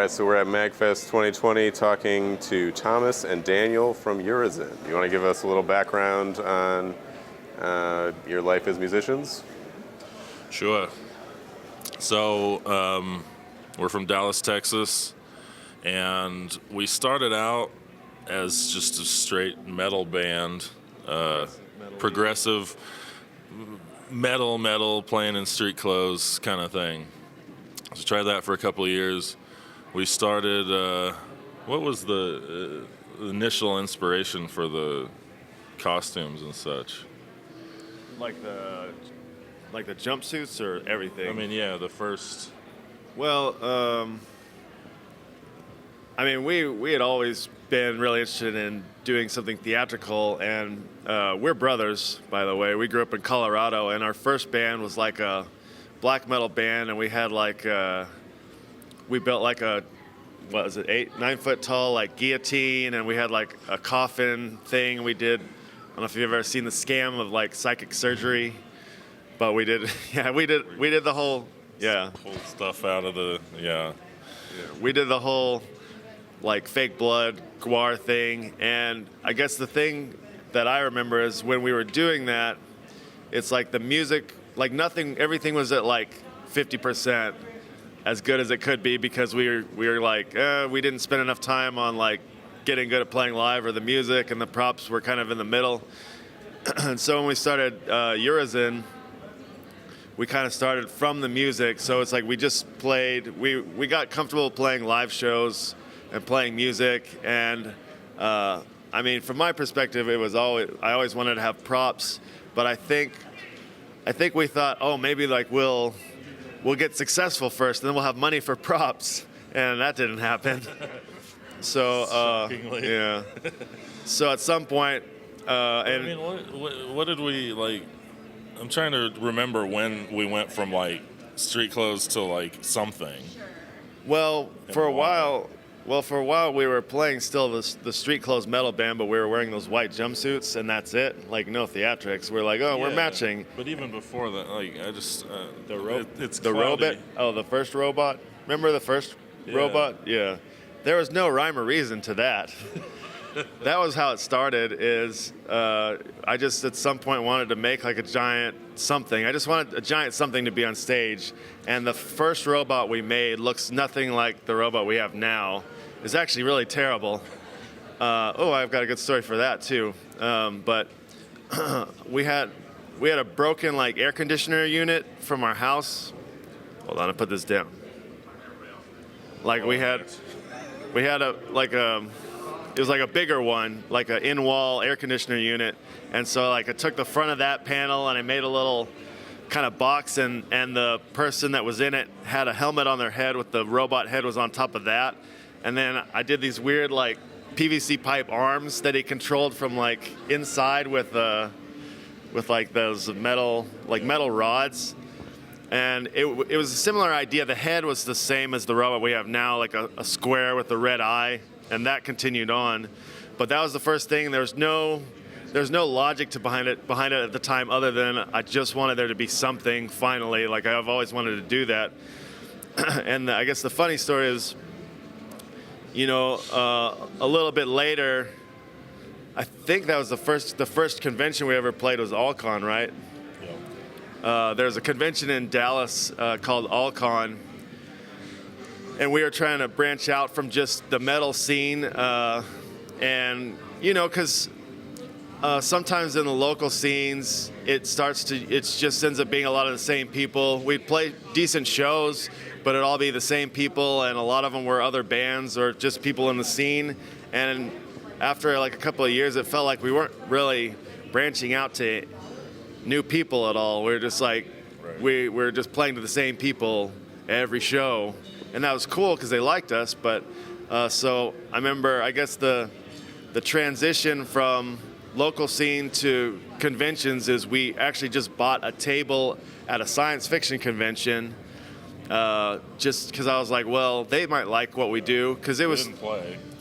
right, so we're at MAGFest 2020 talking to Thomas and Daniel from Urizen. You want to give us a little background on your life as musicians? Sure. So we're from Dallas, Texas, and we started out as just a straight metal band, progressive metal, playing in street clothes kind of thing. So tried that for a couple of years. We started, what was the initial inspiration for the costumes and such? Like the jumpsuits or everything? I mean, yeah, the first. Well, we had always been really interested in doing something theatrical, and we're brothers, by the way. We grew up in Colorado, and our first band was like a black metal band, and we had we built like a, what was it, 9 foot tall like guillotine, and we had like a coffin thing we did. I don't know if you've ever seen the scam of like psychic surgery, but we did, yeah, we did the whole, yeah. Pull stuff out of the, yeah. We did the whole like fake blood guar thing, and I guess the thing that I remember is when we were doing that, it's like the music, like nothing, everything was at like 50% as good as it could be, because we were like, we didn't spend enough time on like getting good at playing live, or the music and the props were kind of in the middle. And so when we started Urizen, we kind of started from the music. So it's like we just played, we got comfortable playing live shows and playing music. And I mean, from my perspective, it was I always wanted to have props, but I think we thought, oh, maybe like we'll get successful first, and then we'll have money for props, and that didn't happen. So yeah. So at some point, and I mean, what did we like? I'm trying to remember when we went from like street clothes to like something. Well, for a while we were playing still the street clothes metal band, but we were wearing those white jumpsuits, and that's it. Like no theatrics. We're like, oh, yeah, we're matching. But even before that, like I just it's the robot. Oh, the first robot. Remember the first robot? Yeah. There was no rhyme or reason to that. That was how it started. Is I just at some point wanted to make like a giant something. I just wanted a giant something to be on stage, and the first robot we made looks nothing like the robot we have now. It's actually really terrible. I've got a good story for that too. But we had a broken like air conditioner unit from our house. Hold on, I put this down. Like we had it was like a bigger one, like an in-wall air conditioner unit. And so like I took the front of that panel and I made a little kind of box, and the person that was in it had a helmet on their head with the robot head was on top of that. And then I did these weird like PVC pipe arms that he controlled from like inside with like those metal rods. And it was a similar idea. The head was the same as the robot we have now, like a square with a red eye, and that continued on. But that was the first thing. There's no logic behind it at the time, other than I just wanted there to be something finally. Like I've always wanted to do that. And I guess the funny story is, a little bit later, I think that was the first convention we ever played was Alcon, right? There's a convention in Dallas called Alcon, and we were trying to branch out from just the metal scene, and because sometimes in the local scenes it just ends up being a lot of the same people. We'd play decent shows, but it'd all be the same people, and a lot of them were other bands or just people in the scene. And after like a couple of years, it felt like we weren't really branching out to new people at all. We were just like, we were just playing to the same people every show, and that was cool because they liked us. But so I remember, I guess the transition from local scene to conventions is we actually just bought a table at a science fiction convention, just because I was like, well, they might like what we do, because it was.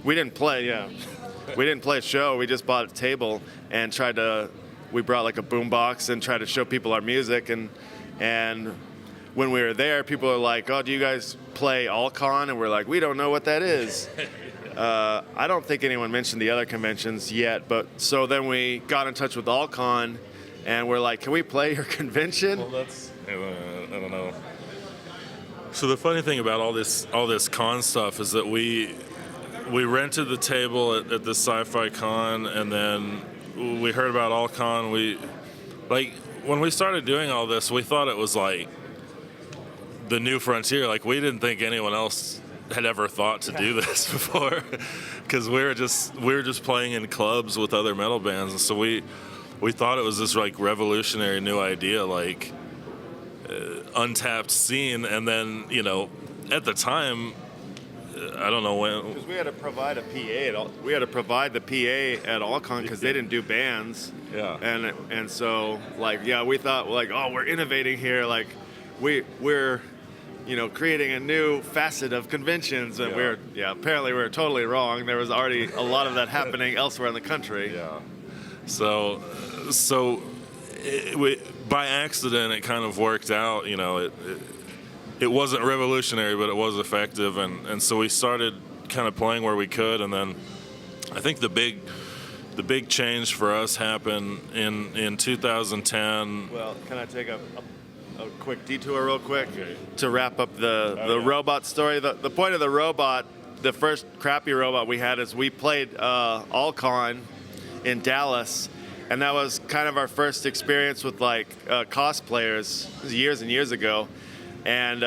We didn't play, yeah. We didn't play a show. We just bought a table and we brought like a boom box and tried to show people our music, and when we were there, people are like, "Oh, do you guys play All-Con?" And we're like, "We don't know what that is." I don't think anyone mentioned the other conventions yet, but so then we got in touch with All-Con, and we're like, "Can we play your convention?" Well, that's I don't know. So the funny thing about all this con stuff is that we rented the table at the Sci-Fi Con, and then we heard about All-Con. When we started doing all this, we thought it was like the new frontier. Like, we didn't think anyone else had ever thought to do this before, because we were just playing in clubs with other metal bands, and so we thought it was this like revolutionary new idea, like untapped scene. And then, you know, at the time, I don't know when. Because we had to provide a PA we had to provide the PA at All-Con because they didn't do bands. Yeah. And so, like, yeah, we thought, like, oh, we're innovating here. Like, we're you know, creating a new facet of conventions. And apparently we're totally wrong. There was already a lot of that happening elsewhere in the country. Yeah. So by accident, it kind of worked out. You know, it wasn't revolutionary, but it was effective, and so we started kind of playing where we could. And then I think the big change for us happened in 2010. Well, can I take a quick detour real quick to wrap up the robot story? The point of the robot, the first crappy robot we had, is we played All-Con in Dallas, and that was kind of our first experience with like cosplayers. It was years and years ago. And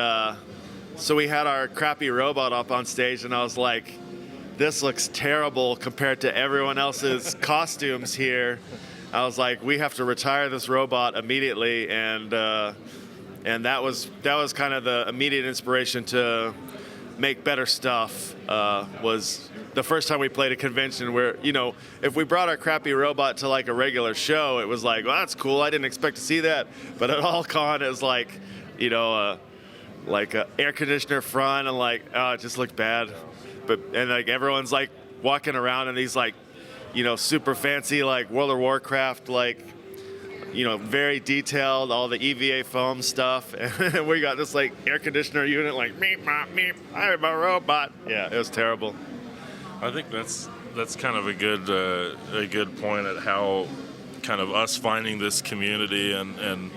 so we had our crappy robot up on stage, and I was like, this looks terrible compared to everyone else's costumes here. I was like, we have to retire this robot immediately. And that was kind of the immediate inspiration to make better stuff. Was the first time we played a convention where, you know, if we brought our crappy robot to like a regular show, it was like, well, that's cool. I didn't expect to see that. But at All-Con, it was like, you know, like a air conditioner front, and like, oh, it just looked bad. And like everyone's like walking around in these like, you know, super fancy like World of Warcraft, like, you know, very detailed, all the EVA foam stuff. And we got this like air conditioner unit, like, meep, mop, meep, I'm a robot. Yeah, it was terrible. I think that's kind of a good point at how kind of us finding this community and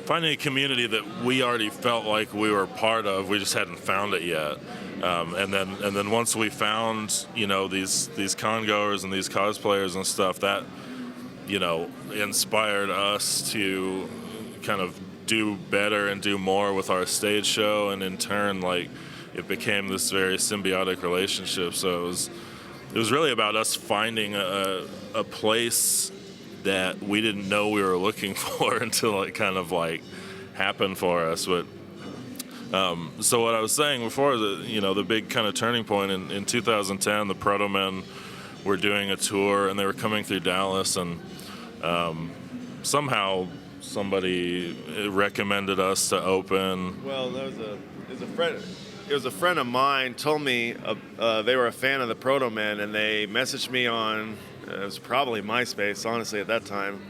finding a community that we already felt like we were part of. We just hadn't found it yet. And then once we found, you know, these con goers and these cosplayers and stuff, that, you know, inspired us to kind of do better and do more with our stage show, and in turn, like, it became this very symbiotic relationship. So it was really about us finding a place that we didn't know we were looking for until it kind of like happened for us. But so what I was saying before, the big kind of turning point in 2010, the Proto Men were doing a tour, and they were coming through Dallas, and somehow somebody recommended us to open. Well, it was a friend of mine told me they were a fan of the Proto Men, and they messaged me on, it was probably MySpace, honestly, at that time.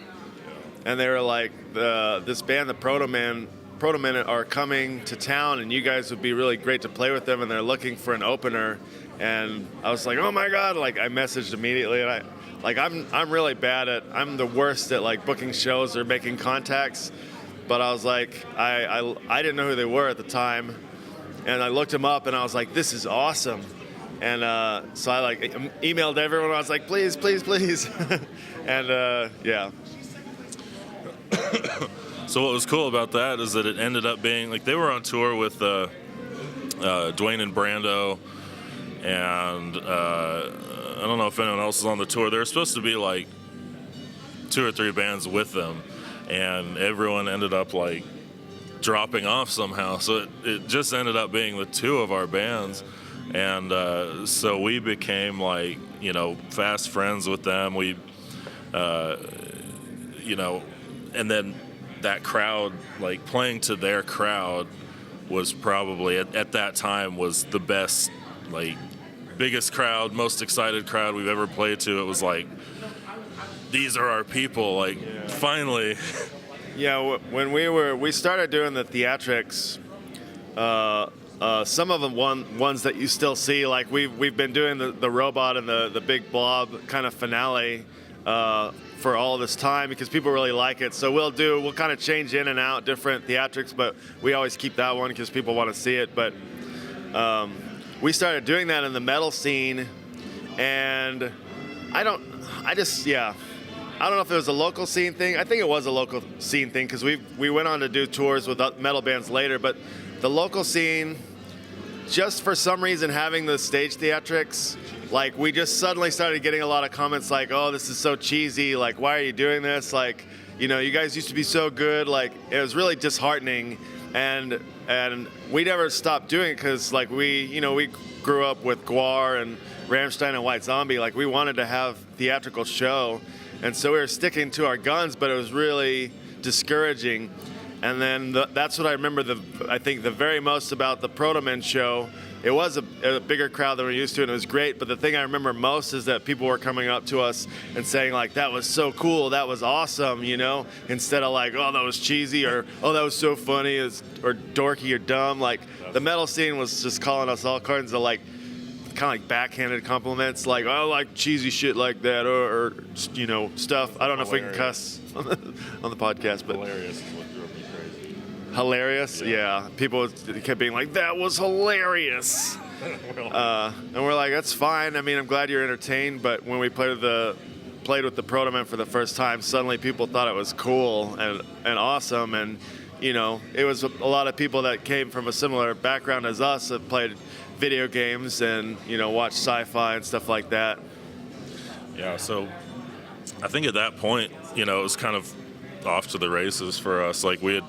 And they were like, this band, the Proto Men are coming to town, and you guys would be really great to play with them, and they're looking for an opener. And I was like, oh my God, like, I messaged immediately, and I'm really bad I'm the worst at like booking shows or making contacts. But I was like, I didn't know who they were at the time, and I looked them up, and I was like, this is awesome. And so I like emailed everyone. I was like, please, please, please. And yeah. So what was cool about that is that it ended up being like they were on tour with Dwayne and Brando, and I don't know if anyone else was on the tour. There were supposed to be like 2 or 3 bands with them, and everyone ended up like dropping off somehow. So it just ended up being the 2 of our bands. And so we became like, you know, fast friends with them. We, you know, and then that crowd, like playing to their crowd was probably at that time was the best, like biggest crowd, most excited crowd we've ever played to. It was like, these are our people, like finally. Yeah, when we started doing the theatrics, some of them ones that you still see, like we've been doing the robot and the big blob kind of finale for all this time because people really like it. So we'll kind of change in and out different theatrics, but we always keep that one because people want to see it. But we started doing that in the metal scene, and I don't know if it was a local scene thing. I think it was a local scene thing because we went on to do tours with metal bands later. But the local scene, just for some reason, having the stage theatrics, like we just suddenly started getting a lot of comments like, "Oh, this is so cheesy. Like, why are you doing this? Like, you know, you guys used to be so good." Like, it was really disheartening, and we never stopped doing it because like we grew up with Gwar and Rammstein and White Zombie. Like, we wanted to have theatrical show. And so we were sticking to our guns, but it was really discouraging. And then that's what I remember, I think the very most about the Proto Men show. It was a bigger crowd than we're used to, and it was great. But the thing I remember most is that people were coming up to us and saying, like, that was so cool, that was awesome, you know? Instead of like, oh, that was cheesy, or oh, that was so funny, or dorky or dumb. Like, the metal scene was just calling us all kinds of like, kind of like backhanded compliments, like, oh, I like cheesy shit like that, or you know, stuff. I don't know if we can cuss on the podcast, but Hilarious is what drove me crazy. Hilarious, yeah. People kept being like, that was hilarious. And we're like, that's fine. I mean, I'm glad you're entertained, but when we played with the Proto Men for the first time, suddenly people thought it was cool and awesome, and you know, it was a lot of people that came from a similar background as us that played video games and, you know, watch sci-fi and stuff like that. Yeah, so I think at that point, you know, it was kind of off to the races for us. Like we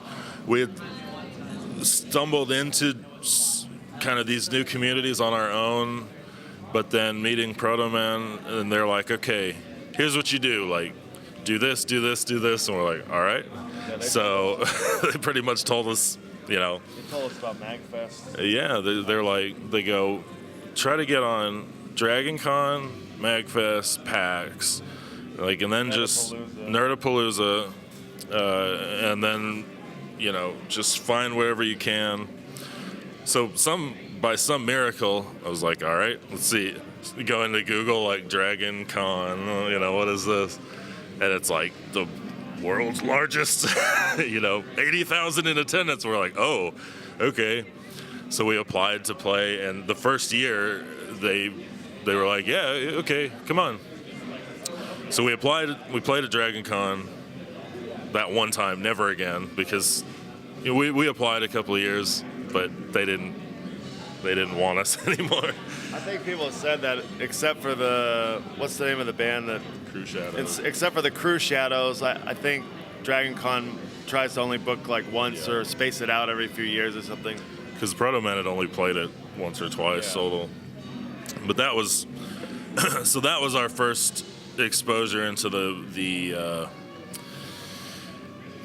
had stumbled into kind of these new communities on our own, but then meeting Proto Men, and they're like, okay, here's what you do, like, do this, do this, do this, and we're like, all right. Yeah, so they pretty much told us, you know. They told us about MAGFest. Yeah, they're like, they go, try to get on Dragon Con, MAGFest, PAX, like, and then just Nerdapalooza, and then, you know, just find wherever you can. So by some miracle, I was like, all right, let's see. Go into Google, like, Dragon Con, you know, what is this? And it's like the world's largest, you know, 80,000 in attendance. We're like, oh, okay. So we applied to play, and the first year they were like, yeah, okay, come on. So we applied. We played at Dragon Con that one time, never again, because you know, we applied a couple of years, but they didn't want us anymore. I think people have said that, except for what's the name of the band that? Crew Shadows. Except for the Crew Shadows, I think Dragon Con tries to only book like once or space it out every few years or something. Because Proto Men had only played it once or twice total. But that was so that was our first exposure into the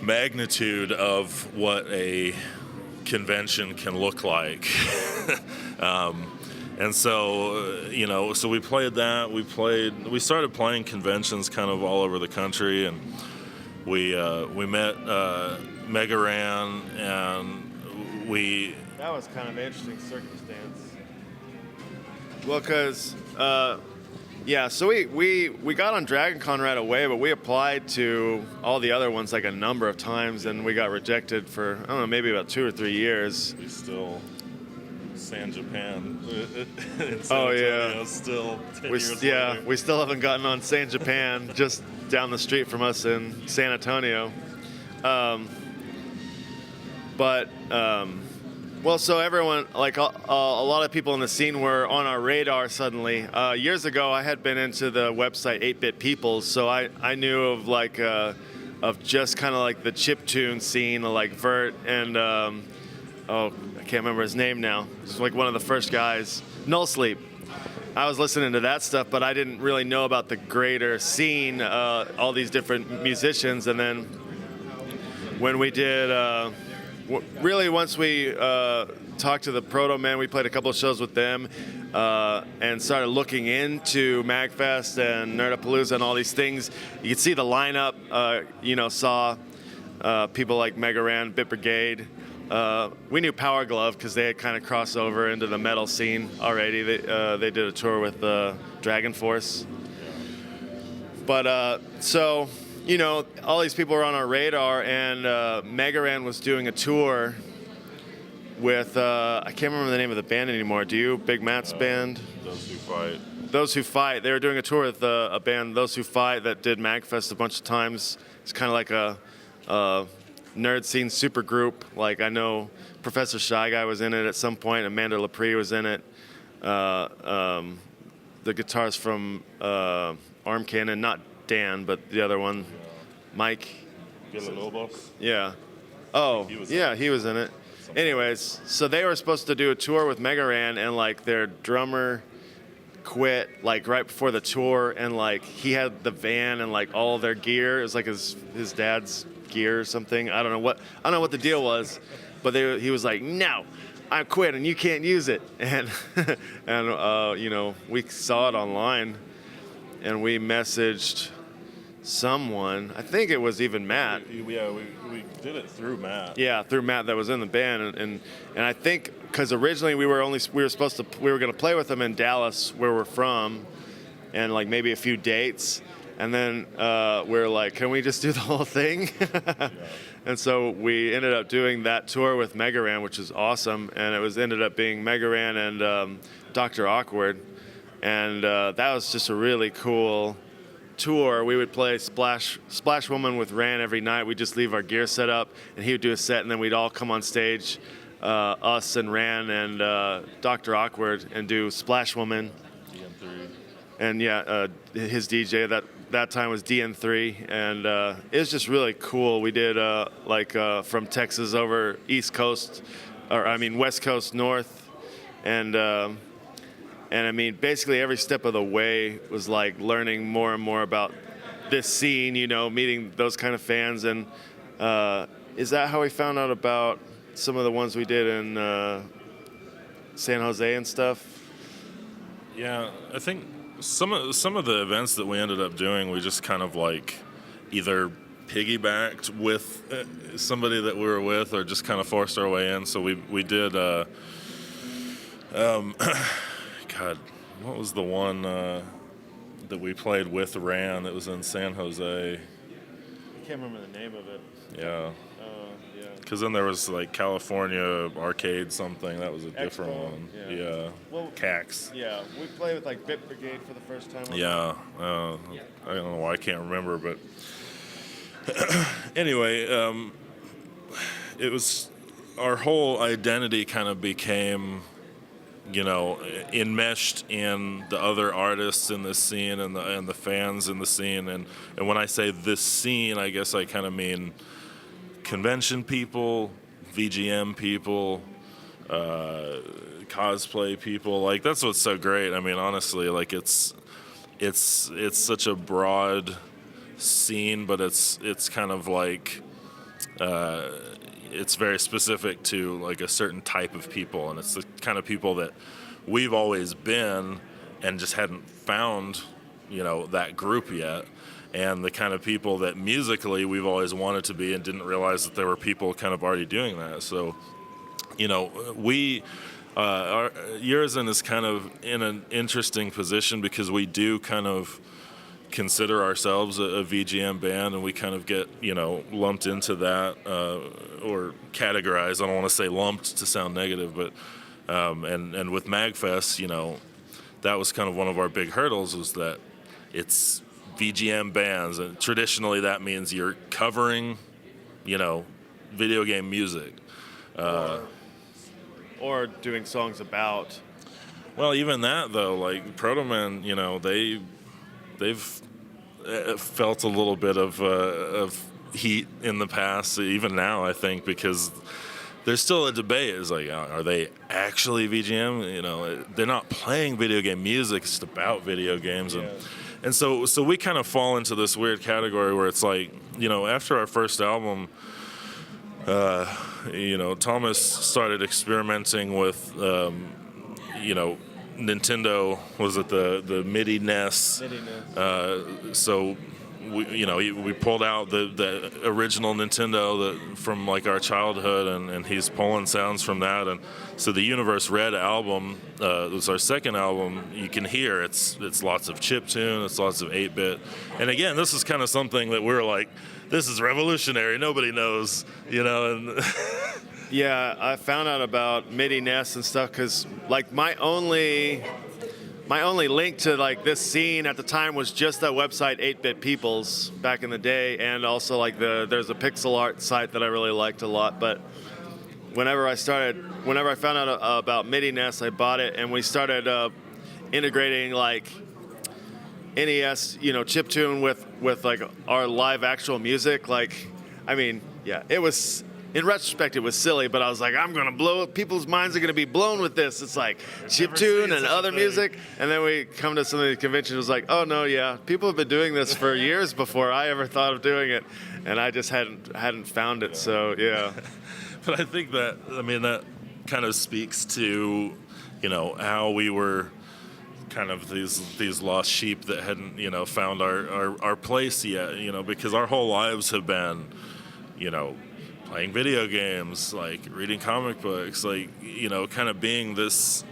magnitude of what a convention can look like. And so, you know, so we played that. We started playing conventions kind of all over the country, and we met Mega Ran, and That was kind of an interesting circumstance. Well, because so we got on Dragon Con right away, but we applied to all the other ones like a number of times, and we got rejected for, I don't know, maybe about 2 or 3 years. We still San Japan. In Oh Antonio, yeah, still 10 years later. we still haven't gotten on San Japan, just down the street from us in San Antonio. Well, so everyone, like a lot of people in the scene were on our radar suddenly. Years ago, I had been into the website 8-Bit Peoples, so I knew of like of just kind of like the chiptune scene, like Vert and I can't remember his name now. He's like one of the first guys. Null Sleep. I was listening to that stuff, but I didn't really know about the greater scene, all these different musicians. And then when we did, really once we talked to the Proto Men, we played a couple of shows with them and started looking into MAGFest and Nerdapalooza and all these things. You could see the lineup, saw people like Mega Ran, Bit Brigade. We knew Power Glove because they had kind of crossed over into the metal scene already. They did a tour with Dragon Force. But so, you know, all these people were on our radar, and Mega Ran was doing a tour with, I can't remember the name of the band anymore. Do you? Big Matt's band? Those Who Fight. Those Who Fight. They were doing a tour with a band, Those Who Fight, that did MAGFest a bunch of times. It's kind of like a nerd scene super group. Like, I know Professor Shy Guy was in it at some point. Amanda Lepre was in it. The guitarist from Arm Cannon, not Dan, but the other one, Mike. Villalobos? Yeah. Oh, he was in it. Anyways, so they were supposed to do a tour with Mega Ran, and like their drummer quit like right before the tour, and like he had the van and like all their gear. It was like his dad's gear or something. I don't know what the deal was, but he was like, "No, I quit and you can't use it." And you know, we saw it online, and we messaged someone. I think it was even Matt. We did it through Matt. Yeah, through Matt that was in the band, and I think because originally we were going to play with them in Dallas, where we're from, and like maybe a few dates, and then we were like, can we just do the whole thing? Yeah. And so we ended up doing that tour with Mega Ran, which is awesome, and it ended up being Mega Ran and Dr. Awkward, and that was just a really cool tour. We would play Splash Woman with Ran every night. We'd just leave our gear set up, and he would do a set, and then we'd all come on stage, us and Ran and Dr. Awkward, and do Splash Woman. DN3. And yeah, his DJ that time was DN3, and it was just really cool. We did from Texas over West Coast north, and I mean, basically every step of the way was like learning more and more about this scene, you know, meeting those kind of fans. And is that how we found out about some of the ones we did in San Jose and stuff? Yeah, I think some of the events that we ended up doing, we just kind of like either piggybacked with somebody that we were with, or just kind of forced our way in. So we did. God, what was the one that we played with Ran that was in San Jose? I can't remember the name of it. Yeah. Yeah. Because then there was like California Arcade something. That was a different Expo, one. yeah. Well, CAX. Yeah, we played with like Bit Brigade for the first time. Yeah. I don't know why I can't remember, but anyway, it was our whole identity kind of became, you know, enmeshed in the other artists in this scene and the fans in the scene. And when I say this scene, I guess I kind of mean convention people, VGM people, cosplay people. Like, that's what's so great. I mean, honestly, like it's such a broad scene, but it's kind of like it's very specific to like a certain type of people, and it's the kind of people that we've always been and just hadn't found, you know, that group yet, and the kind of people that musically we've always wanted to be and didn't realize that there were people kind of already doing that. So, you know, our Urizen is kind of in an interesting position because we do kind of consider ourselves a VGM band, and we kind of get, you know, lumped into that or categorized. I don't want to say lumped to sound negative, but and with MAGFest, you know, that was kind of one of our big hurdles, was that it's VGM bands, and traditionally that means you're covering, you know, video game music. Or doing songs about. Well, even that though, like Proto Man, you know, they've felt a little bit of heat in the past, even now, I think, because there's still a debate. Is like, are they actually VGM? You know, they're not playing video game music. It's about video games, and so we kind of fall into this weird category where it's like, you know, after our first album, you know, Thomas started experimenting with, you know, Nintendo, was it the MIDI NES? MIDI NES. So we pulled out the original Nintendo from like our childhood, and he's pulling sounds from that. And so the Universe Red album was our second album. You can hear it's lots of chiptune, it's lots of 8-bit. And again, this is kind of something that we're like, this is revolutionary. Nobody knows, and Yeah, I found out about MIDI NES and stuff because like my only link to like this scene at the time was just that website 8-Bit Peoples back in the day, and also like there's a pixel art site that I really liked a lot. But whenever I found out about MIDI NES, I bought it, and we started integrating like NES, chiptune with like our live actual music. Like, I mean, yeah, it was. In retrospect, it was silly, but I was like, I'm going to blow, people's minds are going to be blown with this. It's like chiptune and other music. And then we come to some of these conventions, it was like, oh no, yeah, people have been doing this for years before I ever thought of doing it. And I just hadn't found it, so yeah. But I think that kind of speaks to, how we were kind of these lost sheep that hadn't, found our place yet, because our whole lives have been, playing video games, like reading comic books, like, kind of being this,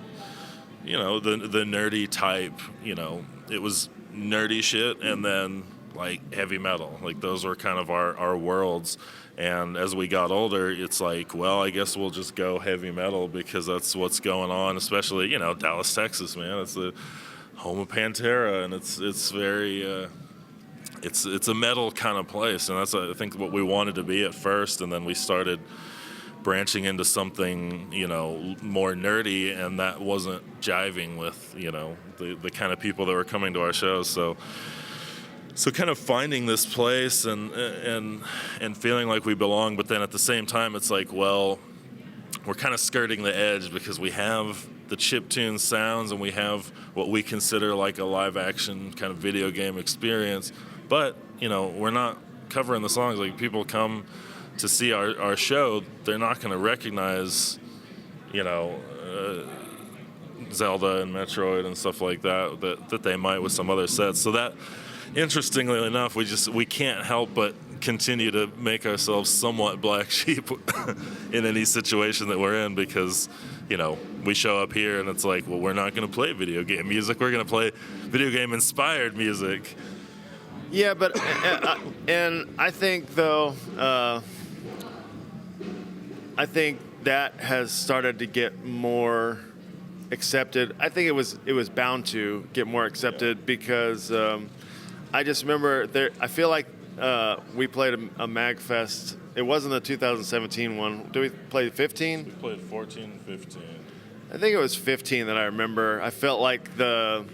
the nerdy type, it was nerdy shit and then like heavy metal. Like those were kind of our worlds. And as we got older, it's like, well, I guess we'll just go heavy metal because that's what's going on, especially, Dallas, Texas, man. It's the home of Pantera, and it's very... It's a metal kind of place, and that's I think what we wanted to be at first, and then we started branching into something more nerdy, and that wasn't jiving with the kind of people that were coming to our shows. So kind of finding this place and feeling like we belong, but then at the same time it's like, well, we're kind of skirting the edge because we have the chiptune sounds and we have what we consider like a live action kind of video game experience. But, we're not covering the songs. Like, people come to see our show, they're not going to recognize, Zelda and Metroid and stuff like that they might with some other sets. So that, interestingly enough, we can't help but continue to make ourselves somewhat black sheep in any situation that we're in because, we show up here and it's like, well, we're not going to play video game music. We're going to play video game inspired music. Yeah, but and I think though, I think that has started to get more accepted. I think it was bound to get more accepted because I just remember I feel like we played a MAGFest. It wasn't the 2017 one. Did we play 15? We played 14 and 15. I think it was 15 that I remember. I felt like the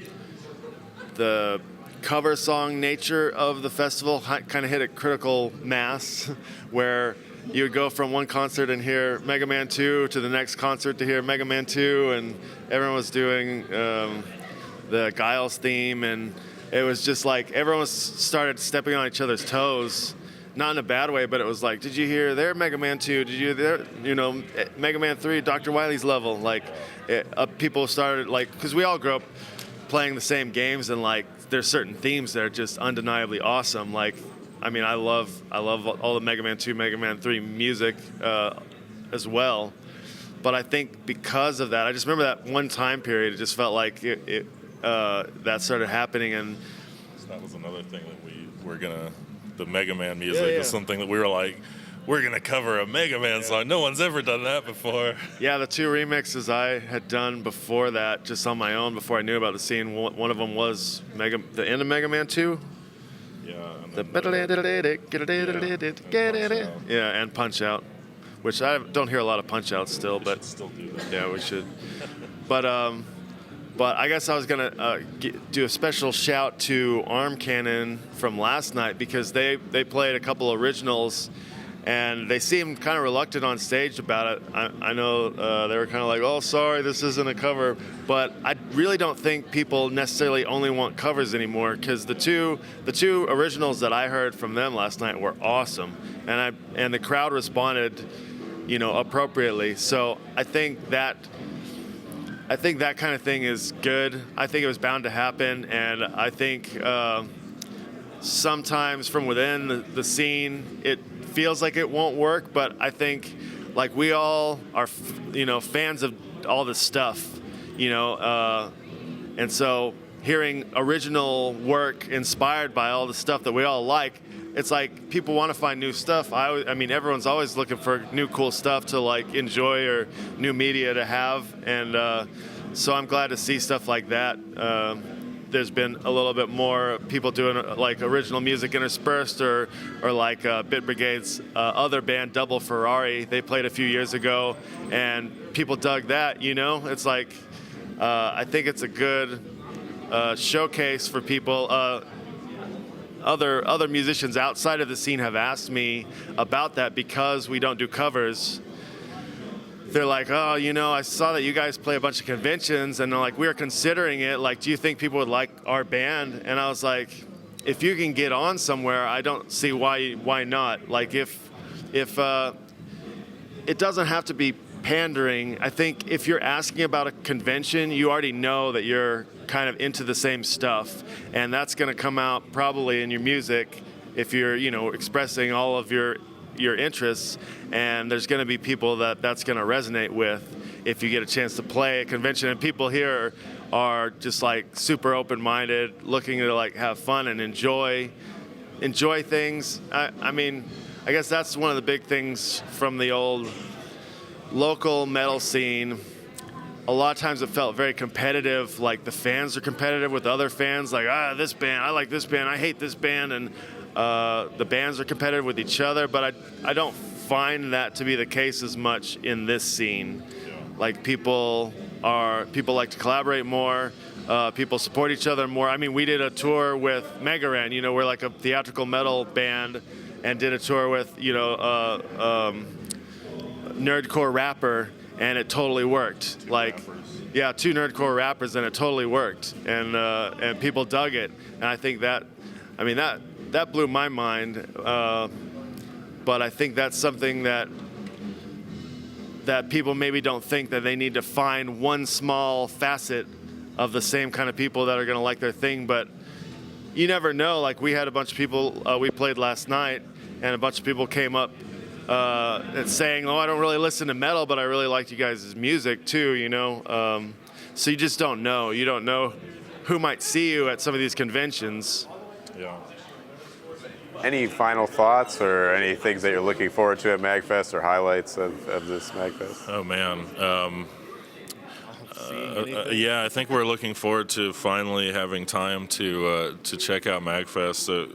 cover song nature of the festival kind of hit a critical mass where you would go from one concert and hear Mega Man 2 to the next concert to hear Mega Man 2, and everyone was doing the Guile's theme, and it was just like everyone started stepping on each other's toes, not in a bad way, but it was like, did you hear their Mega Man 2? Did you hear their, Mega Man 3, Dr. Wily's level? Like, people started, like, because we all grew up playing the same games, and like there's certain themes that are just undeniably awesome. Like, I mean, I love all the Mega Man 2, Mega Man 3 music as well. But I think because of that, I just remember that one time period. It just felt like that started happening, and so that was another thing that we were gonna. The Mega Man music is something that we were like, we're gonna cover a Mega Man song. No one's ever done that before. Yeah, the two remixes I had done before that, just on my own, before I knew about the scene. One of them was the end of Mega Man 2. Yeah. And Punch Out, which I don't hear a lot of Punch Outs still, but still do that. Yeah, we should. But I guess I was gonna do a special shout to Arm Cannon from last night because they played a couple originals. And they seemed kind of reluctant on stage about it. I know they were kind of like, oh, sorry, this isn't a cover. But I really don't think people necessarily only want covers anymore because the two originals that I heard from them last night were awesome. And the crowd responded, appropriately. So I think that kind of thing is good. I think it was bound to happen. And I think sometimes from within the scene, it feels like it won't work. But I think like we all are, fans of all this stuff, and so hearing original work inspired by all the stuff that we all like, it's like people want to find new stuff. I mean, everyone's always looking for new cool stuff to like enjoy or new media to have, and so I'm glad to see stuff like that. There's been a little bit more people doing like original music interspersed, or like Bit Brigade's other band, Double Ferrari. They played a few years ago, and people dug that. It's like I think it's a good showcase for people. Other musicians outside of the scene have asked me about that because we don't do covers. They're like, oh, I saw that you guys play a bunch of conventions, and they're like, we're considering it. Like, do you think people would like our band? And I was like, if you can get on somewhere, I don't see why not. Like, if it doesn't have to be pandering. I think if you're asking about a convention, you already know that you're kind of into the same stuff, and that's going to come out probably in your music if you're, expressing all of your interests, and there's going to be people that's going to resonate with if you get a chance to play a convention. And people here are just like super open-minded, looking to like have fun and enjoy things. I mean, I guess that's one of the big things from the old local metal scene. A lot of times it felt very competitive, like the fans are competitive with other fans, like, this band, I like this band, I hate this band, and the bands are competitive with each other, but I don't find that to be the case as much in this scene. Yeah. Like people like to collaborate more, people support each other more. I mean, we did a tour with Megaran, we're like a theatrical metal band, and did a tour with, nerdcore rapper, and it totally worked. Yeah, 2 nerdcore rappers, and it totally worked, and people dug it, and I think that blew my mind. But I think that's something that people maybe don't think, that they need to find one small facet of the same kind of people that are going to like their thing. But you never know. Like, we had a bunch of people, we played last night, and a bunch of people came up saying, I don't really listen to metal, but I really liked you guys' music too, so you just don't know. You don't know who might see you at some of these conventions. Yeah. Any final thoughts or any things that you're looking forward to at MAGFest, or highlights of this MAGFest? Oh, man. Yeah, I think we're looking forward to finally having time to check out MAGFest.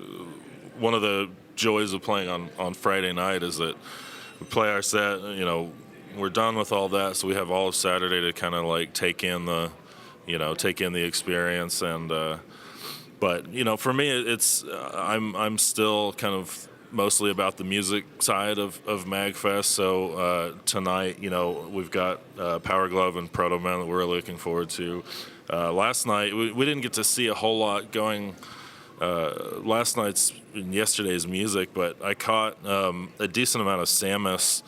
One of the joys of playing on Friday night is that we play our set, we're done with all that, so we have all of Saturday to kind of like take in the experience. And but for me, it's I'm still kind of mostly about the music side of MAGFest. So tonight, we've got Power Glove and Proto Man that we're looking forward to. Last night we didn't get to see a whole lot going last night's and yesterday's music, but I caught a decent amount of Samus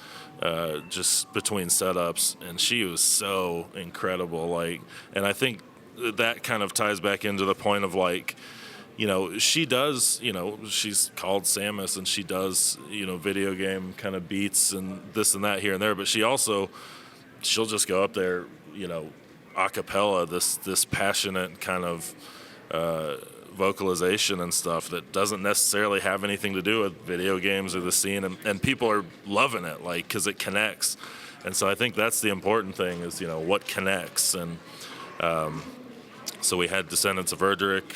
just between setups, and she was so incredible. And I think that kind of ties back into the point of she does, she's called Samus, and she does, video game kind of beats and this and that here and there, but she'll just go up there, a cappella, this passionate kind of vocalization and stuff that doesn't necessarily have anything to do with video games or the scene, and people are loving it, because it connects. And so I think that's the important thing is, what connects. And so we had Descendants of Erdrick,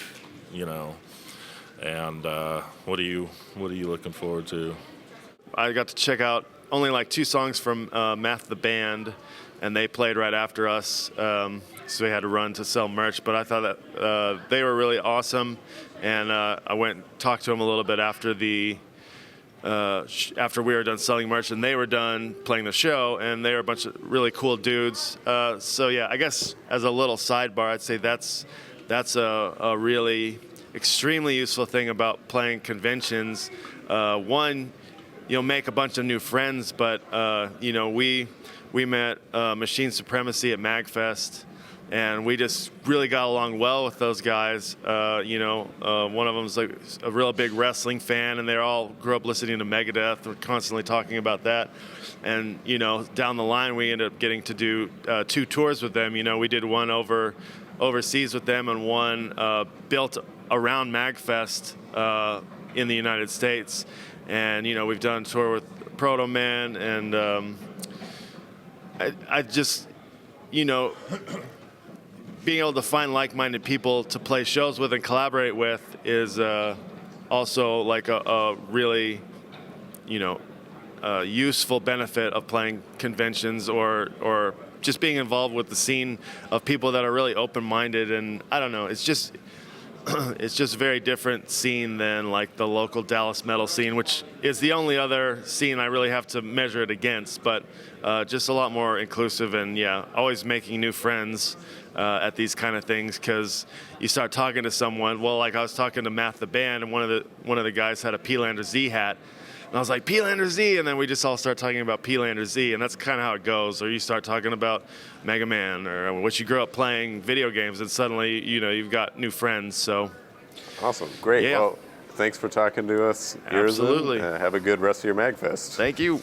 and what are you looking forward to? I got to check out only 2 songs from Math the Band, and they played right after us, so we had to run to sell merch. But I thought that they were really awesome, and I went and talked to them a little bit after after we were done selling merch, and they were done playing the show, and they were a bunch of really cool dudes. So yeah, I guess as a little sidebar, I'd say that's a really extremely useful thing about playing conventions. One, you'll make a bunch of new friends, but we met Machine Supremacy at MAGFest and we just really got along well with those guys. One of them's like a real big wrestling fan, and they all grew up listening to Megadeth. We're constantly talking about that. And, down the line, we ended up getting to do 2 tours with them. We did one overseas with them, and one built around MAGFest in the United States. And, we've done a tour with Proto Man, and I just, being able to find like-minded people to play shows with and collaborate with is also like a really, useful benefit of playing conventions or just being involved with the scene of people that are really open-minded. And I don't know, it's just a very different scene than like the local Dallas metal scene, which is the only other scene I really have to measure it against, but just a lot more inclusive, and always making new friends at these kind of things, because you start talking to someone. Well, like I was talking to Matt the band, and one of the guys had a P-Lander Z hat, and I was like, P-Lander Z, and then we just all start talking about P-Lander Z, and that's kind of how it goes. Or you start talking about Mega Man or what you grew up playing video games, and suddenly, you've got new friends. So awesome. Great. Yeah. Well, thanks for talking to us, Urizen. Absolutely. Have a good rest of your MAGFest. Thank you.